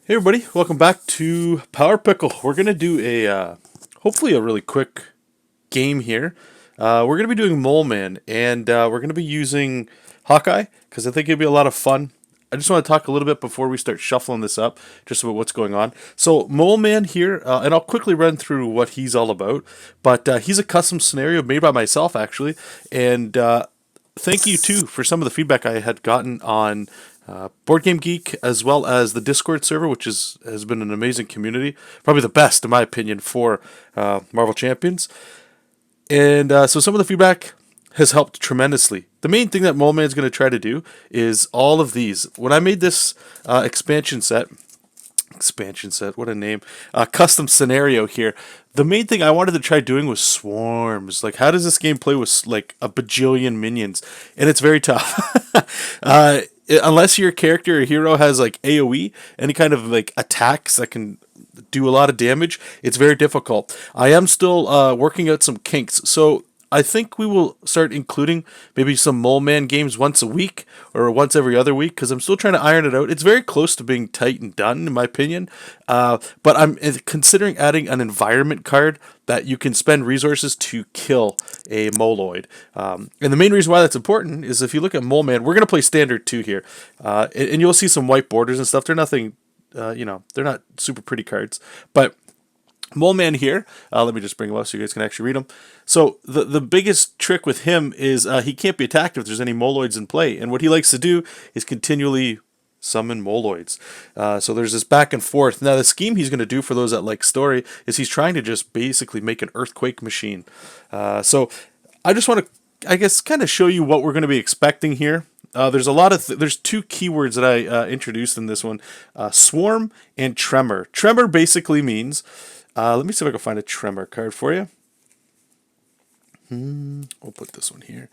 Hey everybody, welcome back to Power Pickle. We're gonna do a hopefully a really quick game here. We're gonna be doing Mole Man, and we're gonna be using Hawkeye because I think it'd be a lot of fun. I just want to talk a little bit before we start shuffling this up, just about what's going on. So Mole Man here, and I'll quickly run through what he's all about. But he's a custom scenario made by myself actually, and thank you too for some of the feedback I had gotten on Board Game Geek as well as the Discord server, which has been an amazing community, probably the best in my opinion for Marvel Champions. And so some of the feedback has helped tremendously. The main thing that Mole Man's going to try to do is all of these. When I made this expansion set, what a name, custom scenario here. The main thing I wanted to try doing was swarms. Like, how does this game play with like a bajillion minions? And it's very tough. Unless your character or hero has like AoE, any kind of like attacks that can do a lot of damage, it's very difficult. I am still working out some kinks, so I think we will start including maybe some Mole Man games once a week or once every other week because I'm still trying to iron it out. It's very close to being tight and done, in my opinion. But I'm considering adding an environment card that you can spend resources to kill a Moloid. And the main reason why that's important is if you look at Mole Man, we're going to play standard 2 here. And you'll see some white borders and stuff. They're nothing, they're not super pretty cards. But Mole Man here, let me just bring him up so you guys can actually read him. So the biggest trick with him is he can't be attacked if there's any Moloids in play. And what he likes to do is continually summon Moloids. So there's this back and forth. Now the scheme he's going to do for those that like story is he's trying to just basically make an earthquake machine. So I just want to, I guess, kind of show you what we're going to be expecting here. There's a lot of there's two keywords that I introduced in this one, swarm and tremor. Tremor basically means, let me see if I can find a tremor card for you. We'll put this one here.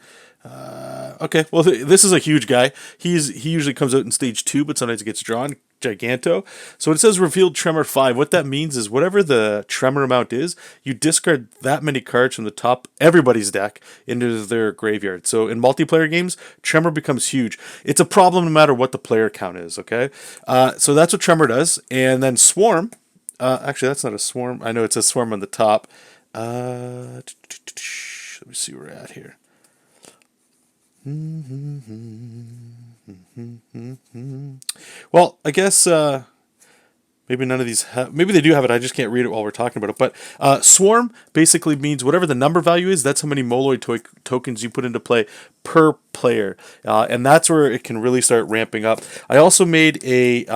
Okay, well, this is a huge guy. He usually comes out in stage 2, but sometimes it gets drawn. Giganto. So it says revealed tremor 5. What that means is whatever the tremor amount is, you discard that many cards from the top everybody's deck into their graveyard. So in multiplayer games, tremor becomes huge. It's a problem no matter what the player count is. Okay, so that's what tremor does. And then swarm. Actually, that's not a swarm. I know it says swarm on the top. Let me see where we're at here. Well, I guess maybe none of these have. Maybe they do have it. I just can't read it while we're talking about it. But swarm basically means whatever the number value is. That's how many Moloid tokens you put into play per player, and that's where it can really start ramping up. I also made a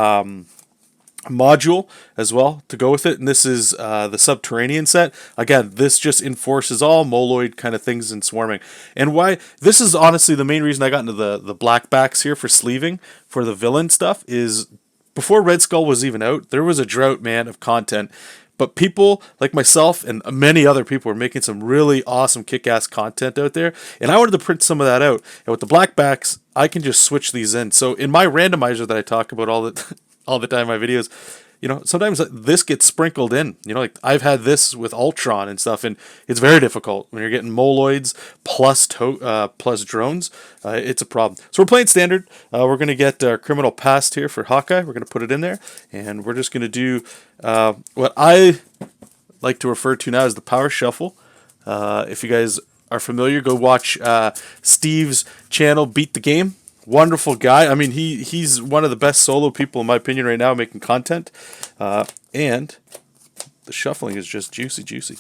module as well to go with it, and this is the subterranean set. Again, this just enforces all Moloid kind of things in swarming. And why this is honestly the main reason I got into the black backs here for sleeving for the villain stuff is before Red Skull was even out, there was a drought, man, of content. But people like myself and many other people were making some really awesome kick-ass content out there, and I wanted to print some of that out. And with the black backs, I can just switch these in. So in my randomizer that I talk about all the time in my videos, sometimes this gets sprinkled in. Like I've had this with Ultron and stuff, and it's very difficult when you're getting Moloids plus drones. It's a problem. So we're playing standard. We're going to get our criminal past here for Hawkeye. We're going to put it in there, and we're just going to do what I like to refer to now as the power shuffle. If you guys are familiar, go watch Steve's channel, Beat the Game. Wonderful guy. I mean, he's one of the best solo people in my opinion right now making content, and the shuffling is just juicy.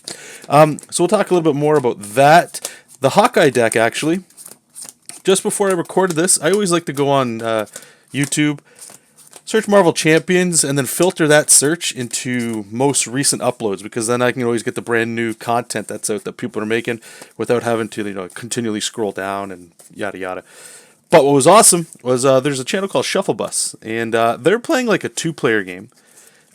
So we'll talk a little bit more about that. The Hawkeye deck, actually. Just before I recorded this, I always like to go on YouTube, search Marvel Champions, and then filter that search into most recent uploads, because then I can always get the brand new content that's out that people are making without having to continually scroll down and yada yada. But what was awesome was there's a channel called Shuffle Bus, and they're playing like a 2-player game.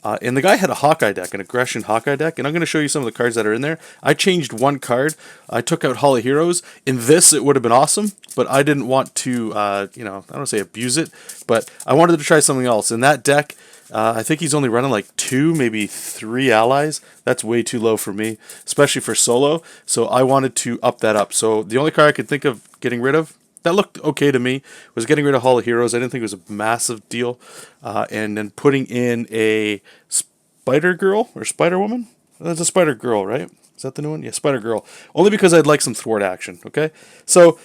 And the guy had a Hawkeye deck, an aggression Hawkeye deck, and I'm going to show you some of the cards that are in there. I changed one card. I took out Hall of Heroes. In this, it would have been awesome, but I didn't want to, I don't want to say abuse it, but I wanted to try something else. In that deck, I think he's only running like 2, maybe 3 allies. That's way too low for me, especially for solo. So I wanted to up that up. So the only card I could think of getting rid of that looked okay to me. Was getting rid of Hall of Heroes. I didn't think it was a massive deal. And then putting in a Spider Girl or Spider Woman. That's a Spider Girl, right? Is that the new one? Yeah, Spider Girl. Only because I'd like some thwart action. Okay, so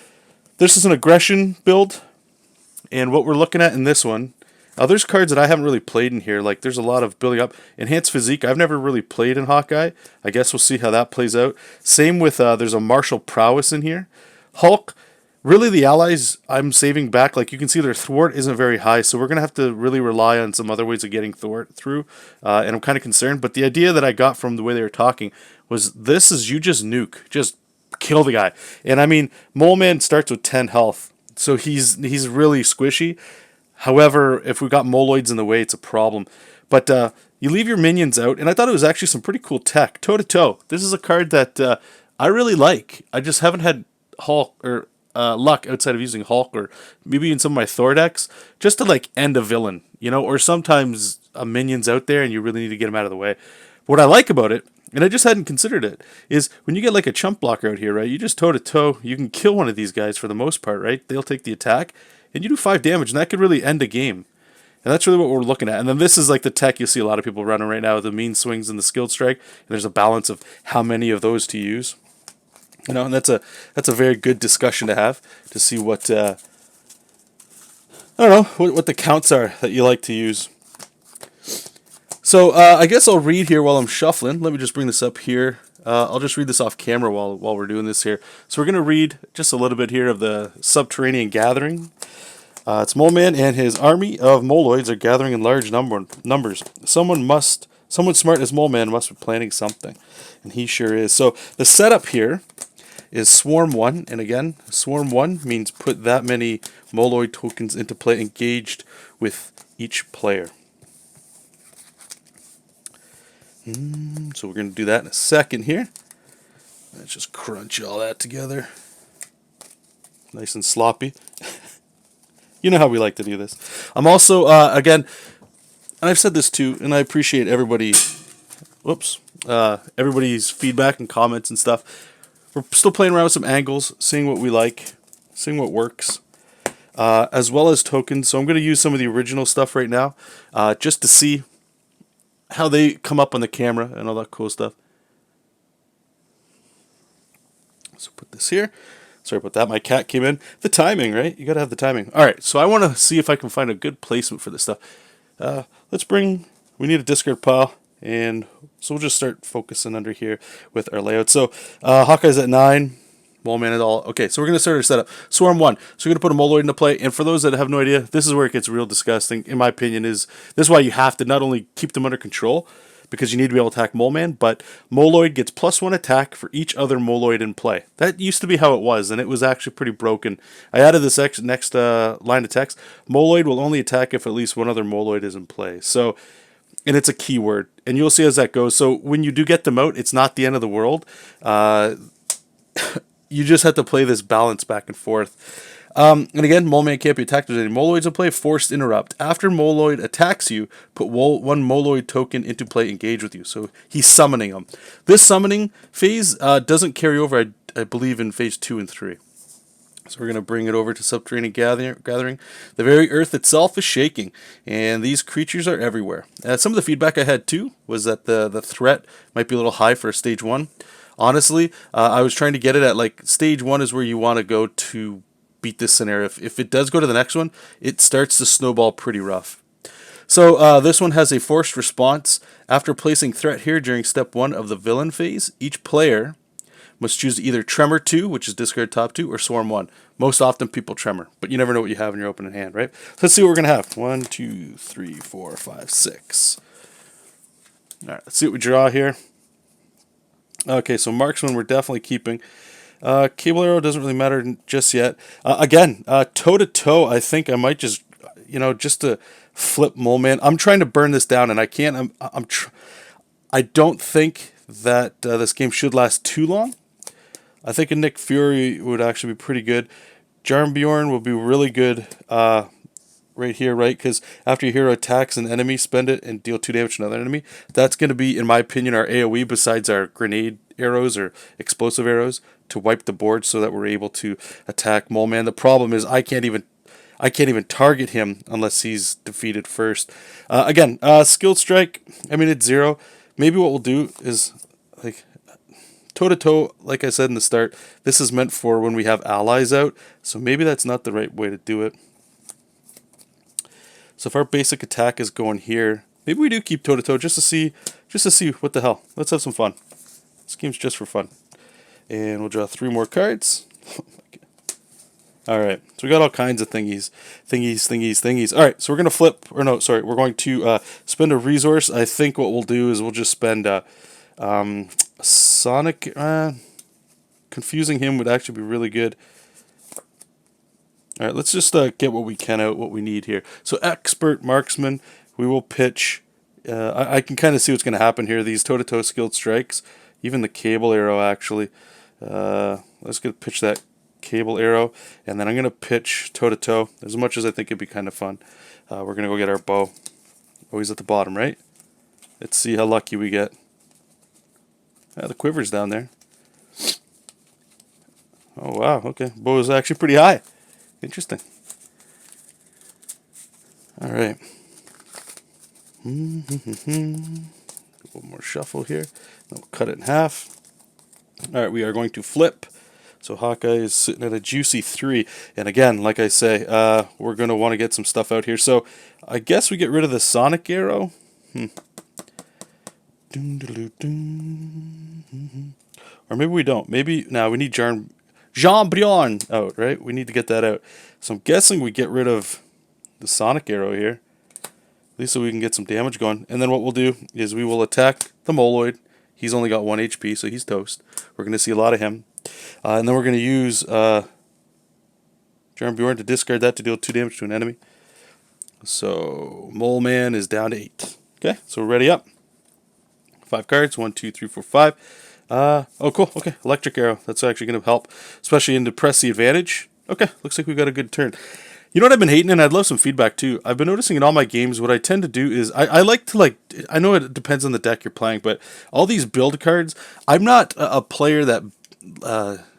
this is an aggression build, and what we're looking at in this one. There's cards that I haven't really played in here. Like, there's a lot of building up. Enhanced Physique, I've never really played in Hawkeye. I guess we'll see how that plays out. Same with, there's a Martial Prowess in here. Hulk, really the allies I'm saving back. Like, you can see their thwart isn't very high, so we're going to have to really rely on some other ways of getting thwart through. And I'm kind of concerned. But the idea that I got from the way they were talking was this is you just nuke. Just kill the guy. And, I mean, Mole Man starts with 10 health. So he's really squishy. However, if we've got Moloids in the way, it's a problem. But you leave your minions out, and I thought it was actually some pretty cool tech. Toe-to-toe. This is a card that I really like. I just haven't had Hulk or luck outside of using Hulk or maybe in some of my Thor decks just to like end a villain, you know, or sometimes a minion's out there and you really need to get him out of the way. What I like about it, and I just hadn't considered it, is when you get like a chump blocker out here, right? You just toe-to-toe. You can kill one of these guys for the most part, right? They'll take the attack. And you do 5 damage, and that could really end a game. And that's really what we're looking at. And then this is like the tech you see a lot of people running right now, the mean swings and the skilled strike. And there's a balance of how many of those to use. You know, and that's a very good discussion to have to see what I don't know what the counts are that you like to use. So I guess I'll read here while I'm shuffling. Let me just bring this up here. I'll just read this off camera while we're doing this here. So we're going to read just a little bit here of the Subterranean Gathering. It's Mole Man and his army of Moloids are gathering in large numbers. Someone smart as Mole Man must be planning something. And he sure is. So the setup here is Swarm 1. And again, Swarm 1 means put that many Moloid tokens into play engaged with each player. So we're going to do that in a second here. Let's just crunch all that together. Nice and sloppy. You know how we like to do this. I'm also, again, and I've said this too, and I appreciate everybody's feedback and comments and stuff. We're still playing around with some angles, seeing what we like, seeing what works, as well as tokens. So I'm going to use some of the original stuff right now, just to see how they come up on the camera and all that cool stuff. So put this here. Sorry about that. My cat came in. The timing, right? You got to have the timing. All right. So I want to see if I can find a good placement for this stuff. We need a discard pile. And so we'll just start focusing under here with our layout. So Hawkeye's at 9. Mole Man at all. Okay, so we're going to start our setup. Swarm 1. So we're going to put a Moloid into play. And for those that have no idea, this is where it gets real disgusting, in my opinion. This is why you have to not only keep them under control, because you need to be able to attack Mole Man, but Moloid gets +1 attack for each other Moloid in play. That used to be how it was, and it was actually pretty broken. I added this next line of text. Moloid will only attack if at least one other Moloid is in play. So, and it's a keyword, and you'll see as that goes. So when you do get them out, it's not the end of the world. You just have to play this balance back and forth. And again, Mole Man can't be attacked. There's any Moloids in play. Forced Interrupt. After Moloid attacks you, put one Moloid token into play, engage with you. So he's summoning them. This summoning phase doesn't carry over, I believe, in phase 2 and 3. So we're going to bring it over to Subterranean Gathering. The very earth itself is shaking, and these creatures are everywhere. Some of the feedback I had, too, was that the threat might be a little high for stage 1. Honestly, I was trying to get it at, like, stage 1 is where you want to go to beat this scenario. If it does go to the next one, it starts to snowball pretty rough. So this one has a forced response. After placing threat here during step 1 of the villain phase, each player must choose either Tremor 2, which is discard top 2, or Swarm 1. Most often people Tremor, but you never know what you have in your opening hand, right? So let's see what we're going to have. 1, 2, 3, 4, 5, 6. All right, let's see what we draw here. Okay, so Marksman we're definitely keeping. Cable Arrow doesn't really matter just yet. Again, toe-to-toe, I think I might just, just to flip Mole Man. I'm trying to burn this down, and I can't. I don't think that this game should last too long. I think a Nick Fury would actually be pretty good. Jarnbjorn will be really good right here, right? Because after your hero attacks an enemy, spend it and deal 2 damage to another enemy. That's going to be, in my opinion, our AoE besides our grenade arrows or explosive arrows to wipe the board so that we're able to attack Mole Man. The problem is I can't even target him unless he's defeated first. Again, skilled strike, I mean, it's 0. Maybe what we'll do is, like, toe-to-toe, like I said in the start, this is meant for when we have allies out, so maybe that's not the right way to do it. So if our basic attack is going here, maybe we do keep toe-to-toe just to see what the hell. Let's have some fun. This game's just for fun. And we'll draw 3 more cards. Alright, so we got all kinds of thingies. Alright, so we're going to flip, or no, sorry, we're going to spend a resource. I think what we'll do is we'll just spend Sonic. Confusing him would actually be really good. Alright, let's just get what we can out, what we need here. So Expert Marksman, we will pitch. I can kind of see what's going to happen here. These toe-to-toe skilled strikes, even the cable arrow actually. Let's get pitch that cable arrow, and then I'm going to pitch toe-to-toe, as much as I think it'd be kind of fun. We're going to go get our bow. Oh, he's at the bottom, right? Let's see how lucky we get. The quiver's down there. Oh, wow, okay. Bow is actually pretty high. Interesting. Alright. One more shuffle here. Then we'll cut it in half. Alright, we are going to flip. So Hawkeye is sitting at a juicy 3. And again, like I say, we're going to want to get some stuff out here. So I guess we get rid of the Sonic arrow. Or maybe we don't. Maybe, now we need Jean-Brion out, right? We need to get that out. So I'm guessing we get rid of the Sonic arrow here. At least so we can get some damage going. And then what we'll do is we will attack the Moloid. He's only got 1 HP, so he's toast. We're going to see a lot of him. And then we're going to use Jean-Brion to discard that to deal 2 damage to an enemy. So Mole Man is down to 8. Okay, so we're ready up. 5 cards. 1, 2, 3, 4, 5. Oh, cool. Okay, Electric Arrow. That's actually going to help, especially in to press the advantage. Okay, looks like we got a good turn. You know what I've been hating, and I'd love some feedback too. I've been noticing in all my games, what I tend to do is I like to, I know it depends on the deck you're playing, but all these build cards, I'm not a player that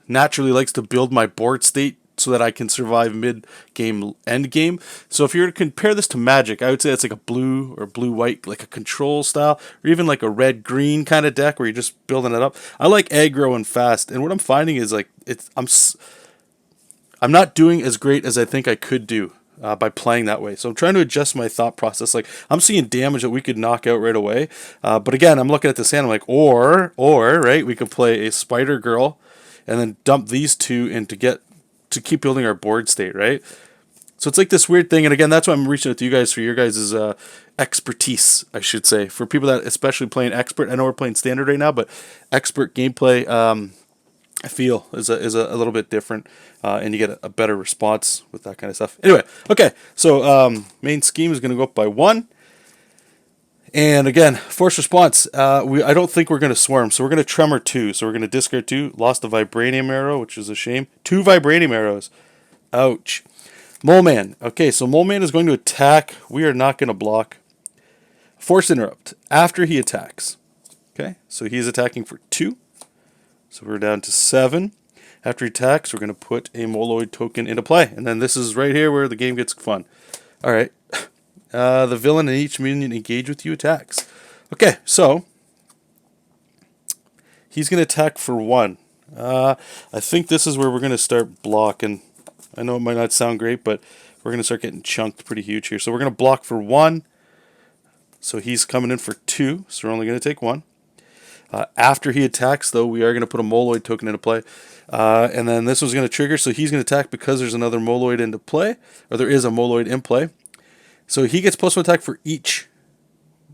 naturally likes to build my board state so that I can survive mid-game, end-game. So if you were to compare this to Magic, I would say it's like a blue or blue-white, like a control style, or even like a red-green kind of deck where you're just building it up. I like aggro and fast, and what I'm finding is like I'm not doing as great as I think I could do by playing that way. So I'm trying to adjust my thought process. Like, I'm seeing damage that we could knock out right away. But again, I'm looking at this hand, I'm like, or, right, we could play a Spider Girl and then dump these 2 in to keep building our board state, right? So it's like this weird thing, and again, that's why I'm reaching out to you guys for your guys' expertise, I should say. For people that especially playing expert, I know we're playing standard right now, but expert gameplay, I feel is a little bit different, and you get a better response with that kind of stuff. Anyway, okay, so main scheme is going to go up by 1. And again, force response, I don't think we're going to swarm, so we're going to tremor 2. So we're going to discard 2, lost the vibranium arrow, which is a shame. 2 vibranium arrows. Ouch. Mole Man. Okay, so Mole Man is going to attack. We are not going to block. Force interrupt after he attacks. Okay, so he's attacking for 2. So we're down to 7. After he attacks, we're going to put a Moloid token into play. And then this is right here where the game gets fun. All right. The villain and each minion engage with you attacks. Okay, so he's going to attack for 1. I think this is where we're going to start blocking. I know it might not sound great, but we're going to start getting chunked pretty huge here. So we're going to block for 1. So he's coming in for 2, so we're only going to take 1. After he attacks, though, we are going to put a Moloid token into play. And then this one's going to trigger, so he's going to attack because there's another Moloid into play, or there is a Moloid in play. So he gets +1 attack for each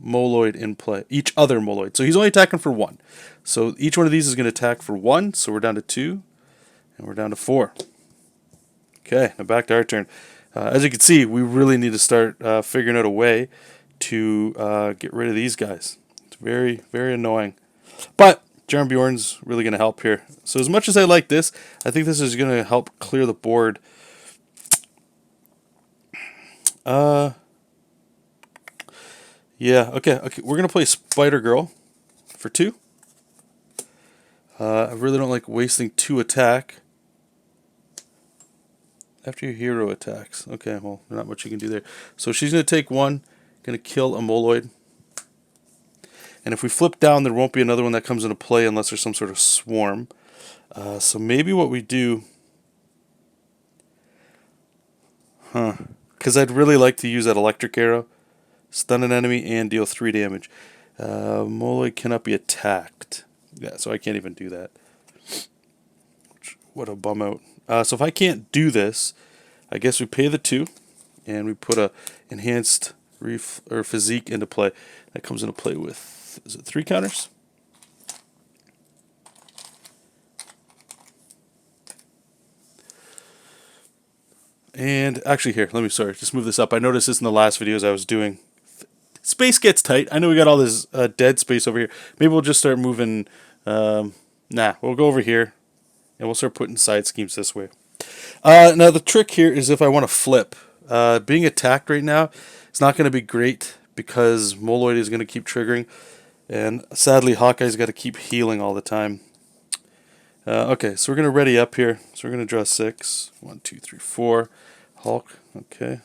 Moloid in play, each other Moloid. So he's only attacking for 1. So each one of these is going to attack for 1, so we're down to 2, and we're down to 4. Okay, now back to our turn. As you can see, we really need to start figuring out a way to get rid of these guys. It's very, very annoying. But Jean-Bjorn's really going to help here. So as much as I like this, I think this is going to help clear the board Uh, yeah, okay, okay. We're gonna play Spider Girl for 2. I really don't like wasting 2 attack after your hero attacks. Okay, well, not much you can do there. So she's gonna take 1, gonna kill a Moloid. And if we flip down, there won't be another one that comes into play unless there's some sort of swarm. So maybe what we do... Because I'd really like to use that electric arrow, stun an enemy, and deal 3 damage. Moloid cannot be attacked. Yeah, so I can't even do that. What a bum out. So if I can't do this, I guess we pay the 2, and we put a enhanced physique into play. That comes into play with, is it 3 counters? And actually here, just move this up. I noticed this in the last videos I was doing. Space gets tight. I know we got all this dead space over here. Maybe we'll just start moving. We'll go over here, and we'll start putting side schemes this way. Now the trick here is if I want to flip. Being attacked right now, it's not going to be great because Moloid is going to keep triggering. And sadly, Hawkeye's got to keep healing all the time. Okay, so we're going to ready up here. So we're going to draw 6. 1, 2, 3, 4. Hulk, okay.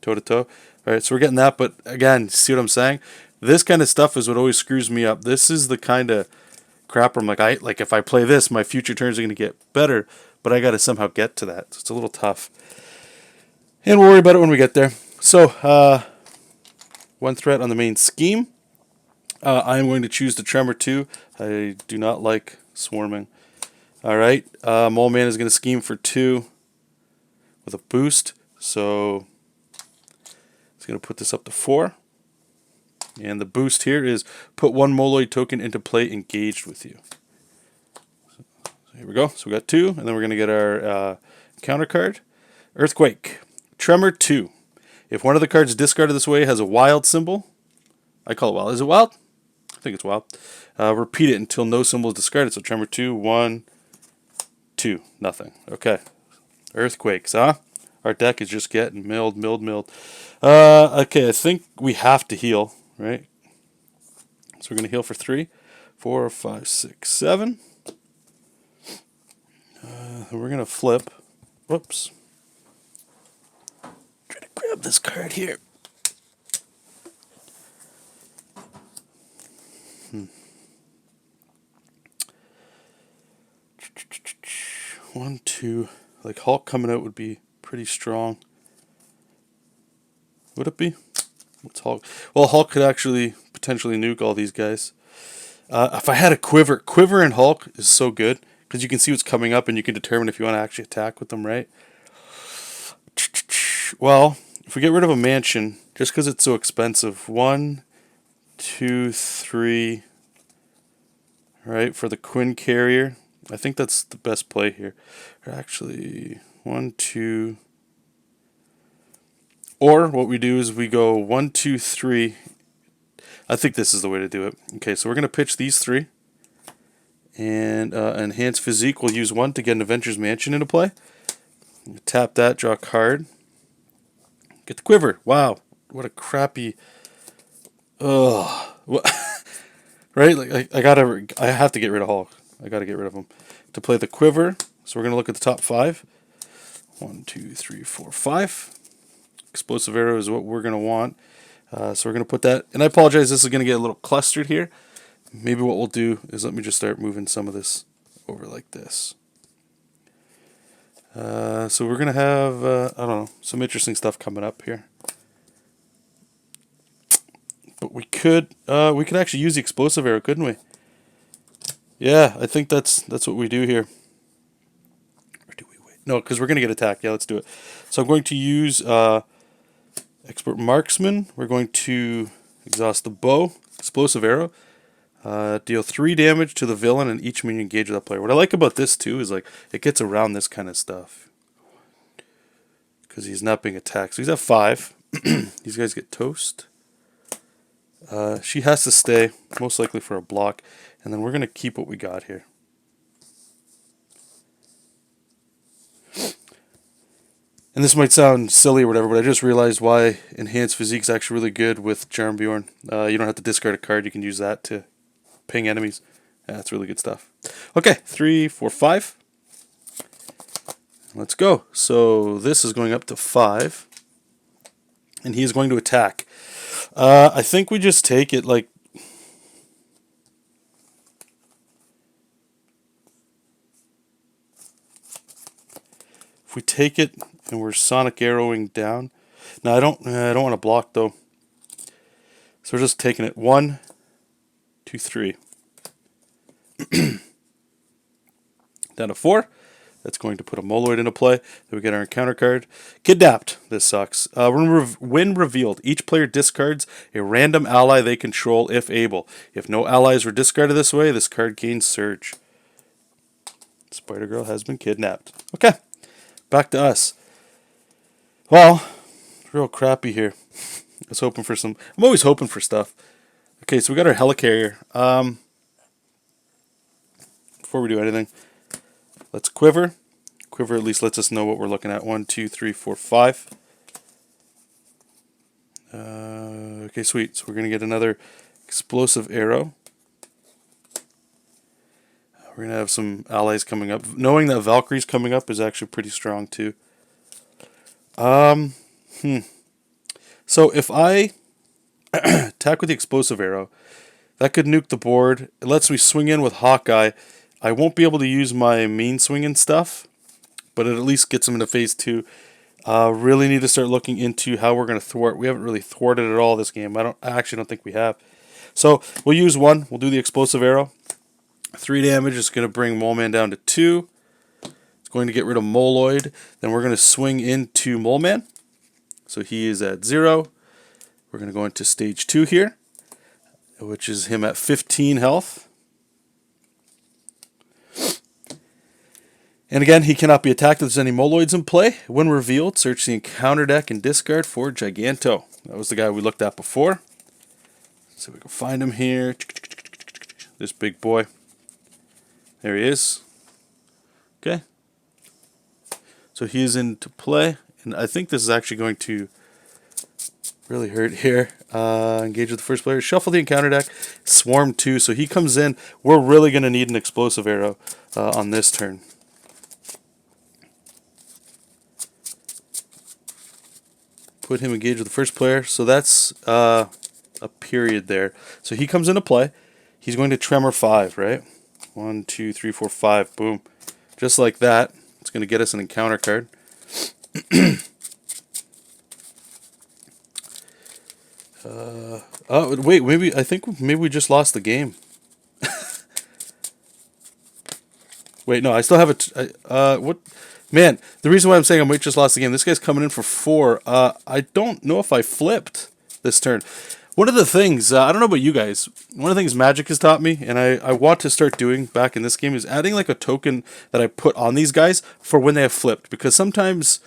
Toe-to-toe. Alright, so we're getting that, but again, see what I'm saying? This kind of stuff is what always screws me up. This is the kind of crap where I'm like, if I play this, my future turns are going to get better, but I got to somehow get to that. So it's a little tough. And we'll worry about it when we get there. So, 1 threat on the main scheme. I am going to choose the Tremor 2. I do not like swarming. Alright, Mole Man is going to scheme for 2 with a boost. So, it's going to put this up to 4. And the boost here is put 1 Moloid token into play engaged with you. So here we go. So we got 2, and then we're going to get our counter card. Earthquake. Tremor 2. If one of the cards discarded this way has a wild symbol, I call it wild. Is it wild? I think it's wild. Repeat it until no symbol is discarded. So Tremor 2, 1, 2, nothing. Okay. Earthquakes, huh? Our deck is just getting milled. Okay, I think we have to heal, right? So we're going to heal for 3, 4, 5, 6, 7. We're going to flip. Whoops. Try to grab this card here. 1, 2. Like Hulk coming out would be pretty strong. Would it be? What's Hulk? Well, Hulk could actually potentially nuke all these guys. If I had a Quiver and Hulk is so good because you can see what's coming up and you can determine if you want to actually attack with them, right? Well, if we get rid of a mansion, just because it's so expensive, 1, 2, 3, right, for the Quinn carrier. I think that's the best play here. Or actually, 1, 2. Or what we do is we go 1, 2, 3. I think this is the way to do it. Okay, so we're going to pitch these 3. And Enhanced Physique, we'll use 1 to get an Avengers Mansion into play. Tap that, draw a card. Get the Quiver. Wow, what a crappy... Ugh. Right? Like I have to get rid of Hulk. I got to get rid of him. To play the Quiver, so we're going to look at the top 5. 1, 2, 3, 4, 5. Explosive Arrow is what we're going to want. So we're going to put that, and I apologize, this is going to get a little clustered here. Maybe what we'll do is let me just start moving some of this over like this. So we're going to have, I don't know, some interesting stuff coming up here. But we could actually use the Explosive Arrow, couldn't we? Yeah, I think that's what we do here. Or do we wait? No, because we're going to get attacked. Yeah, let's do it. So I'm going to use Expert Marksman. We're going to exhaust the bow, Explosive Arrow. Deal 3 damage to the villain and each minion engage with that player. What I like about this too is like it gets around this kind of stuff. Because he's not being attacked. So he's at 5. These guys get toast. She has to stay, most likely for a block. And then we're going to keep what we got here. And this might sound silly or whatever, but I just realized why Enhanced Physique is actually really good with Jarnbjorn. You don't have to discard a card. You can use that to ping enemies. That's really good stuff. Okay, 3, 4, 5. Let's go. So this is going up to 5. And he is going to attack. I think we just take it like... If we take it and we're Sonic Arrowing down... No, I don't want to block though. So we're just taking it. 1, 2, 3. Down to 4. That's going to put a Moloid into play. Then we get our encounter card. Kidnapped. This sucks. When revealed, each player discards a random ally they control if able. If no allies were discarded this way, this card gains Surge. Spider-Girl has been kidnapped. Okay. Back to us. Well, real crappy here. I was hoping for some... I'm always hoping for stuff. Okay, so we got our Helicarrier. Before we do anything, let's Quiver. Quiver at least lets us know what we're looking at. 1, 2, 3, 4, 5. Okay, sweet. So we're going to get another Explosive Arrow. We're going to have some allies coming up. Knowing that Valkyrie's coming up is actually pretty strong too. So if I attack with the Explosive Arrow, that could nuke the board. It lets me swing in with Hawkeye. I won't be able to use my mean swinging stuff, but it at least gets him into phase 2. Really need to start looking into how we're going to thwart. We haven't really thwarted at all this game. I actually don't think we have. So we'll use 1. We'll do the Explosive Arrow. 3 damage is going to bring Mole Man down to 2. It's going to get rid of Moloid. Then we're going to swing into Mole Man. So he is at 0. We're going to go into stage 2 here, which is him at 15 health. And again, he cannot be attacked if there's any Moloids in play. When revealed, search the encounter deck and discard for Giganto. That was the guy we looked at before. So we can find him here. This big boy. There he is. Okay. So he is into play. And I think this is actually going to really hurt here. Engage with the first player. Shuffle the encounter deck. Swarm 2. So he comes in. We're really going to need an Explosive Arrow on this turn. Put him engaged with the first player. So that's a period there. So he comes into play. He's going to Tremor 5, right? 1, 2, 3, 4, 5. Boom. Just like that. It's going to get us an encounter card. Oh, wait. I think maybe we just lost the game. Wait, no. I still have a... what... Man, the reason why I'm saying I might just lost the game, this guy's coming in for 4. I don't know if I flipped this turn. One of the things, I don't know about you guys, one of the things Magic has taught me, and I want to start doing back in this game, is adding like a token that I put on these guys for when they have flipped. Because sometimes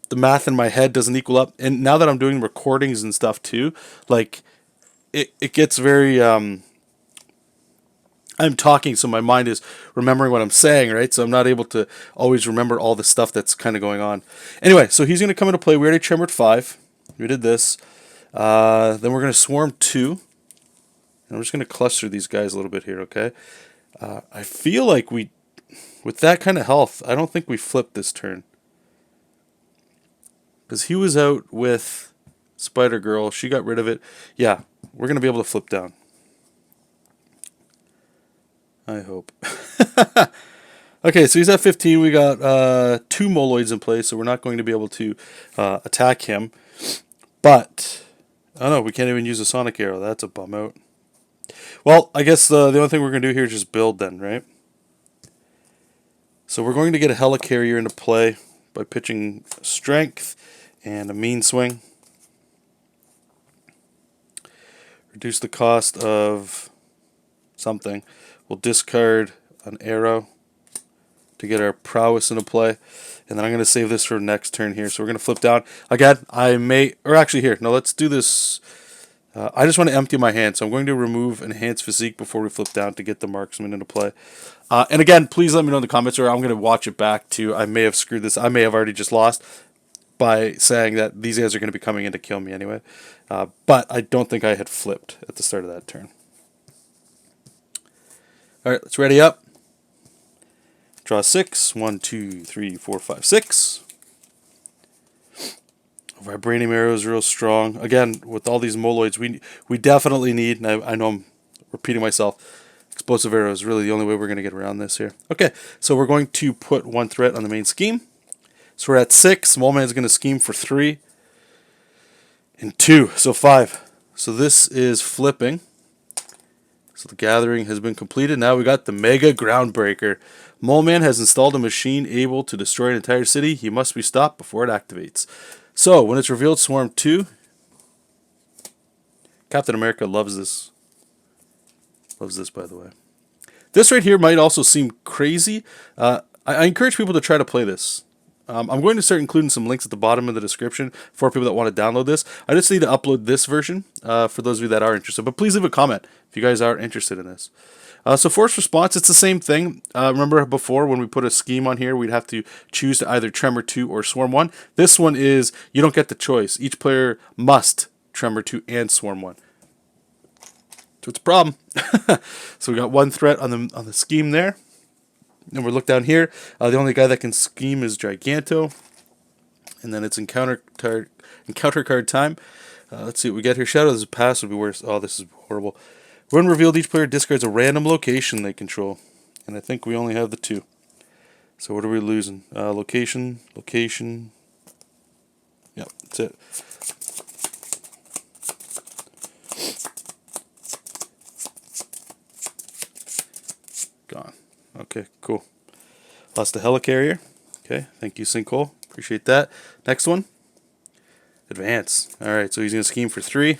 the math in my head doesn't equal up. And now that I'm doing recordings and stuff too, like, it gets very... I'm talking, so my mind is remembering what I'm saying, right? So I'm not able to always remember all the stuff that's kind of going on. Anyway, so he's going to come into play. We already Tremored 5. We did this. Then we're going to Swarm 2. And I'm just going to cluster these guys a little bit here, okay? I feel like with that kind of health, I don't think we flipped this turn. Because he was out with Spider-Girl. She got rid of it. Yeah, we're going to be able to flip down. I hope. Okay, so he's at 15. We got 2 Moloids in play, so we're not going to be able to attack him. But, oh no, we can't even use a Sonic Arrow. That's a bum out. Well, I guess the only thing we're going to do here is just build then, right? So we're going to get a Helicarrier into play by pitching Strength and a Mean Swing. Reduce the cost of something. We'll discard an arrow to get our prowess into play. And then I'm going to save this for next turn here. So we're going to flip down. Again, I may... Or actually here. No, let's do this. I just want to empty my hand. So I'm going to remove Enhanced Physique before we flip down to get the Marksman into play. And again, please let me know in the comments or I'm going to watch it back too. I may have screwed this. I may have already just lost. by saying that these guys are going to be coming in to kill me anyway. But I don't think I had flipped at the start of that turn. All right, let's ready up. Draw 6. 1, 2, 3, 4, 5, 6. Vibranium Arrow is real strong. Again, with all these Moloids, we definitely need, and I know I'm repeating myself, Explosive Arrow is really the only way we're going to get around this here. Okay, so we're going to put 1 threat on the main scheme. So we're at 6. Mole Man is going to scheme for 3. And 2, so 5. So this is flipping. So the gathering has been completed. Now we got the Mega Groundbreaker. Mole Man has installed a machine able to destroy an entire city. He must be stopped before it activates. So when it's revealed, Swarm 2. Captain America loves this. Loves this, by the way. This right here might also seem crazy. I encourage people to try to play this. I'm going to start including some links at the bottom of the description for people that want to download this. I just need to upload this version for those of you that are interested. But please leave a comment if you guys are interested in this. So Force Response, it's the same thing. Remember before when we put a scheme on here, we'd have to choose to either Tremor 2 or Swarm 1. This one is, you don't get the choice. Each player must Tremor 2 and Swarm 1. So it's a problem. So we got 1 threat on the scheme there. And we look down here. The only guy that can scheme is Giganto. And then it's encounter card time. Let's see what we get here. Shadow of the Past would be worse. Oh, this is horrible. When revealed, each player discards a random location they control. And I think we only have the 2. So what are we losing? Location. Yep, that's it. Gone. Okay, cool. Lost the Helicarrier. Okay, thank you, Sinkhole. Appreciate that. Next one. Advance. Alright, so he's going to scheme for 3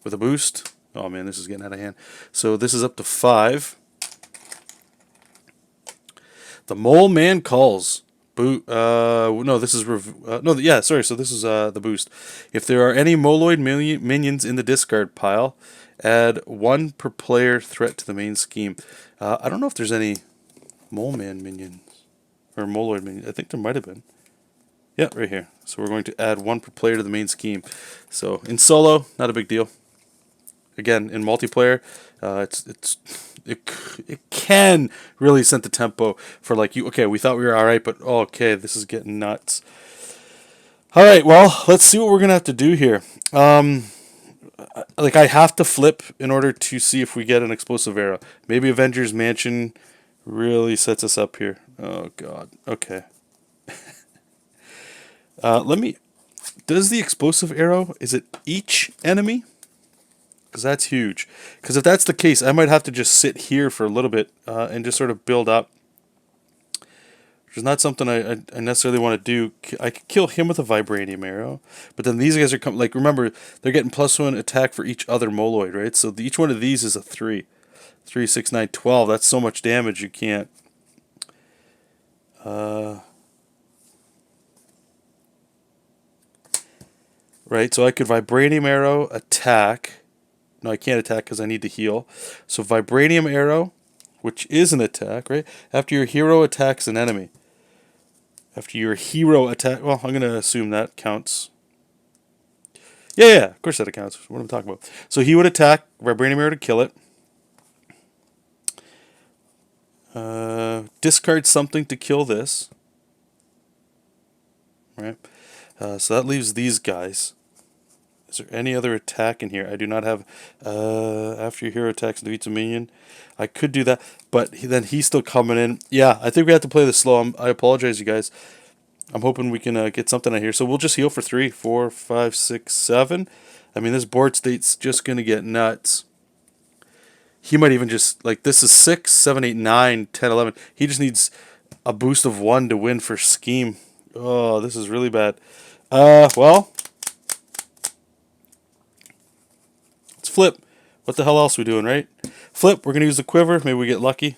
with a boost. Oh man, this is getting out of hand. So this is up to 5. The Mole Man calls. No, this is sorry. So this is the boost. If there are any Moloid minions in the discard pile, add 1 per player threat to the main scheme. I don't know if there's any Mole Man minions or Moloid minions. I think there might have been. Yeah, right here. So we're going to add 1 per player to the main scheme. So in solo, not a big deal. Again, in multiplayer, it can really set the tempo for like you. Okay, we thought we were all right, but oh, okay, this is getting nuts. All right, well, let's see what we're gonna have to do here. Like I have to flip in order to see if we get an explosive arrow. Maybe Avengers Mansion really sets us up here. Oh God. Okay. Does the explosive arrow? Is it each enemy? Because that's huge. Because if that's the case, I might have to just sit here for a little bit and just sort of build up. Which is not something I necessarily want to do. I could kill him with a Vibranium Arrow. But then these guys are coming. Like, remember, they're getting +1 attack for each other Moloid, right? So each one of these is a 3. 3, 6, 9, 12. That's so much damage you can't. Right, so I could Vibranium Arrow, attack. No, I can't attack because I need to heal. So Vibranium Arrow, which is an attack, right? After your hero attacks an enemy. After your hero attack... Well, I'm going to assume that counts. Yeah, of course that counts. What am I talking about? So he would attack Vibranium Arrow to kill it. Discard something to kill this. Right? So that leaves these guys. Is there any other attack in here? I do not have... after your hero attacks and defeats a minion. I could do that, but then he's still coming in. Yeah, I think we have to play this slow. I apologize, you guys. I'm hoping we can get something out here. So we'll just heal for 3, 4, 5, 6, 7. I mean, this board state's just going to get nuts. He might even just... Like, this is 6, 7, 8, 9, 10, 11. He just needs a boost of 1 to win for scheme. Oh, this is really bad. Well... Flip. What the hell else are we doing, right? Flip. We're going to use the quiver. Maybe we get lucky.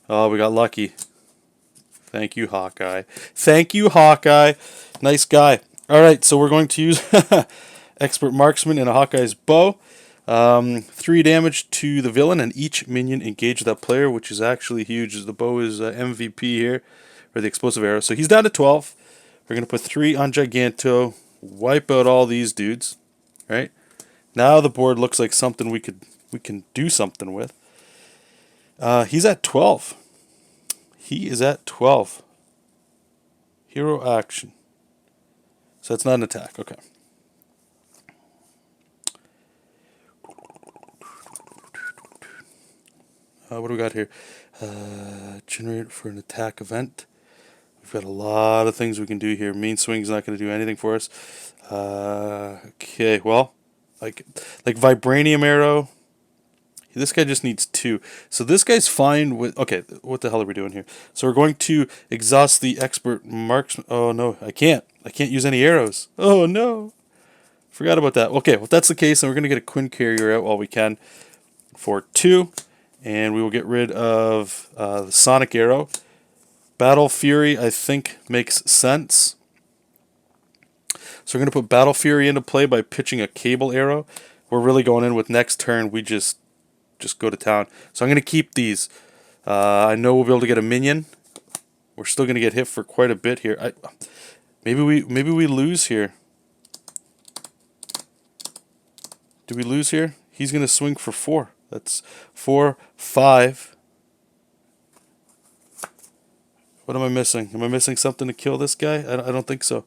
Oh, we got lucky. Thank you, Hawkeye. Thank you, Hawkeye. Nice guy. All right, so we're going to use Expert Marksman and a Hawkeye's bow. 3 damage to the villain, and each minion engage that player, which is actually huge. The bow is MVP here, or the explosive arrow. So he's down to 12. We're going to put 3 on Giganto, wipe out all these dudes, right? Now the board looks like something we can do something with. He's at 12. He is at 12. Hero action. So that's not an attack. Okay. What do we got here? Generate for an attack event. We've got a lot of things we can do here. Main swing's not going to do anything for us. Okay, well, like Vibranium Arrow. This guy just needs 2. So this guy's fine with... Okay, what the hell are we doing here? So we're going to exhaust the expert marksman. Oh, no, I can't. I can't use any arrows. Oh, no. Forgot about that. Okay, well, if that's the case, then we're going to get a Quinn Carrier out while we can for 2. And we will get rid of the Sonic Arrow. Battle Fury, I think, makes sense. So we're going to put Battle Fury into play by pitching a Cable Arrow. We're really going in with next turn. We just go to town. So I'm going to keep these. I know we'll be able to get a minion. We're still going to get hit for quite a bit here. Maybe we lose here. Do we lose here? He's going to swing for 4. That's 4, 5. What am I missing? Am I missing something to kill this guy? I don't think so.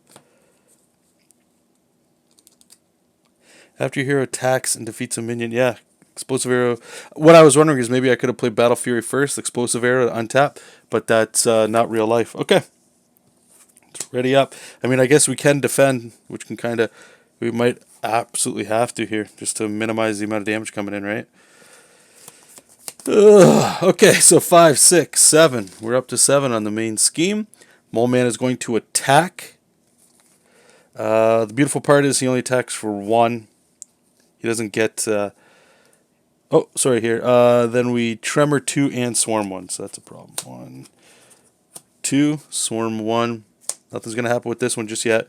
After your hero attacks and defeats a minion, yeah. Explosive Arrow. What I was wondering is maybe I could have played Battle Fury first, Explosive Arrow untap, but that's not real life. Okay. Let's ready up. I mean, I guess we can defend, which can kind of... We might absolutely have to here, just to minimize the amount of damage coming in, right? Okay, so 5, 6, 7. We're up to 7 on the main scheme. Mole Man is going to attack. The beautiful part is he only attacks for 1. He doesn't get... Oh, sorry, here. Then we Tremor 2 and Swarm 1, so that's a problem. 1, 2, Swarm 1. Nothing's going to happen with this one just yet.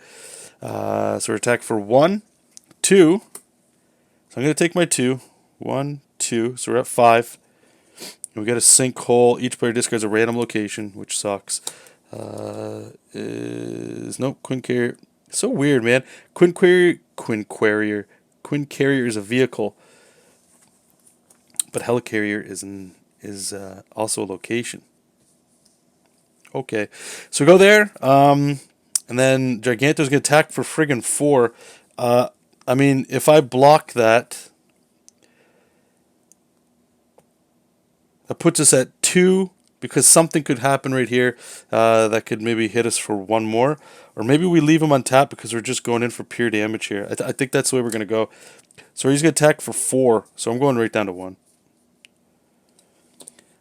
So we're attack for 1, 2. So I'm going to take my 2. 1, 2. So we're at 5. And we get a Sinkhole. Each player discards a random location, which sucks. Nope, Quinn Carrier. So weird, man. Quinn Carrier is a vehicle. But Helicarrier is also a location. Okay, so we go there, and then Giganto's going to attack for friggin' 4. I mean, if I block that, that puts us at 2, because something could happen right here that could maybe hit us for 1 more. Or maybe we leave him untapped because we're just going in for pure damage here. I think that's the way we're going to go. So he's going to attack for 4, so I'm going right down to 1.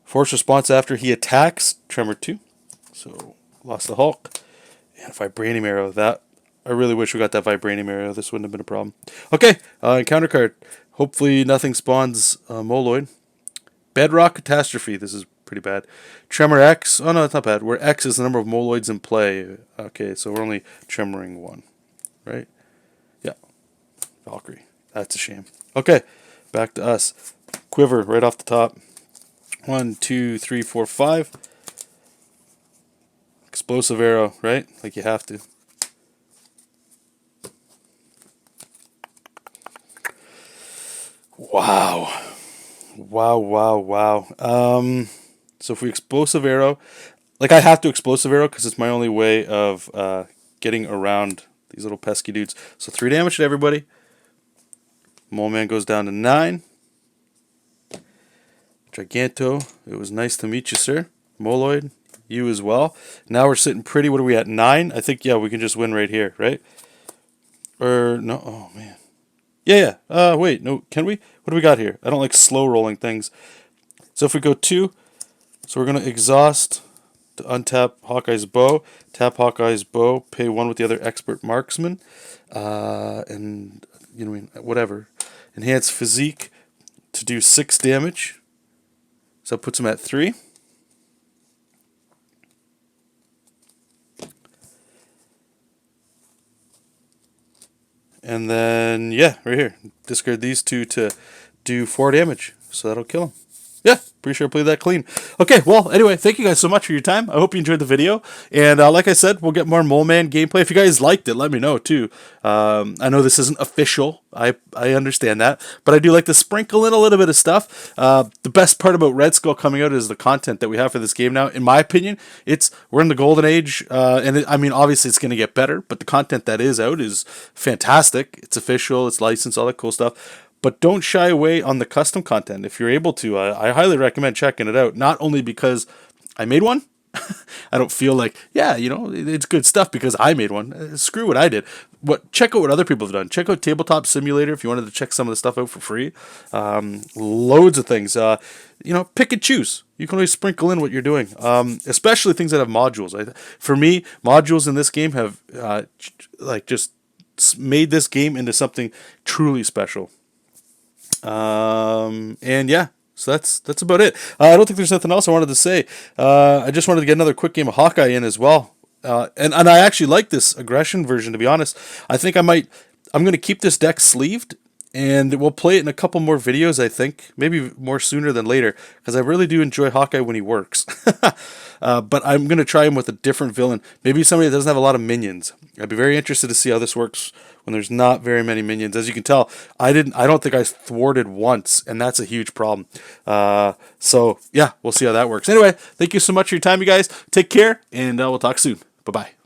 Force response after he attacks, Tremor 2. So, lost the Hulk. And Vibranium Arrow. That, I really wish we got that Vibranium Arrow. This wouldn't have been a problem. Okay, encounter card. Hopefully nothing spawns Moloid. Bedrock Catastrophe. This is pretty bad. Tremor X. Oh no, it's not bad. Where X is the number of Moloids in play. Okay, so we're only Tremoring 1. Right? Yeah. Valkyrie. That's a shame. Okay, back to us. Quiver right off the top. 1, 2, 3, 4, 5. Explosive Arrow, right? Like you have to. Wow. Wow. So if we Explosive Arrow, like I have to Explosive Arrow because it's my only way of getting around these little pesky dudes. So 3 damage to everybody. Mole Man goes down to 9. Giganto, it was nice to meet you, sir. Moloid, you as well. Now we're sitting pretty. What are we at? 9? I think, yeah, we can just win right here, right? Or, no, oh, man. Yeah. Wait, no, can we? What do we got here? I don't like slow rolling things. So if we go 2, so we're going to exhaust to untap Hawkeye's bow, tap Hawkeye's bow, pay 1 with the other expert marksman, and, you know, whatever. Enhance physique to do 6 damage. So it puts him at 3. And then, yeah, right here. Discard these 2 to do 4 damage. So that'll kill him. Yeah, pretty sure I played that clean. Okay, well, anyway, thank you guys so much for your time. I hope you enjoyed the video. And like I said, we'll get more Mole Man gameplay. If you guys liked it, let me know too. I know this isn't official. I understand that. But I do like to sprinkle in a little bit of stuff. The best part about Red Skull coming out is the content that we have for this game now. In my opinion, we're in the golden age. I mean, obviously it's going to get better. But the content that is out is fantastic. It's official. It's licensed, all that cool stuff. But don't shy away on the custom content if you're able to. I highly recommend checking it out. Not only because I made one. I don't feel like, yeah, it's good stuff because I made one. Screw what I did. Check out what other people have done. Check out Tabletop Simulator if you wanted to check some of the stuff out for free. Loads of things. Pick and choose. You can always sprinkle in what you're doing, especially things that have modules. For me, modules in this game have just made this game into something truly special. And yeah, so that's about it. I don't think there's nothing else I wanted to say. I just wanted to get another quick game of Hawkeye in as well. And I actually like this aggression version, to be honest. I'm going to keep this deck sleeved, and we'll play it in a couple more videos, I think. Maybe more sooner than later, because I really do enjoy Hawkeye when he works. But I'm going to try him with a different villain. Maybe somebody that doesn't have a lot of minions. I'd be very interested to see how this works when there's not very many minions. As you can tell, I don't think I thwarted once, and that's a huge problem. So yeah, we'll see how that works. Anyway, thank you so much for your time, you guys. Take care, and we'll talk soon. Bye-bye.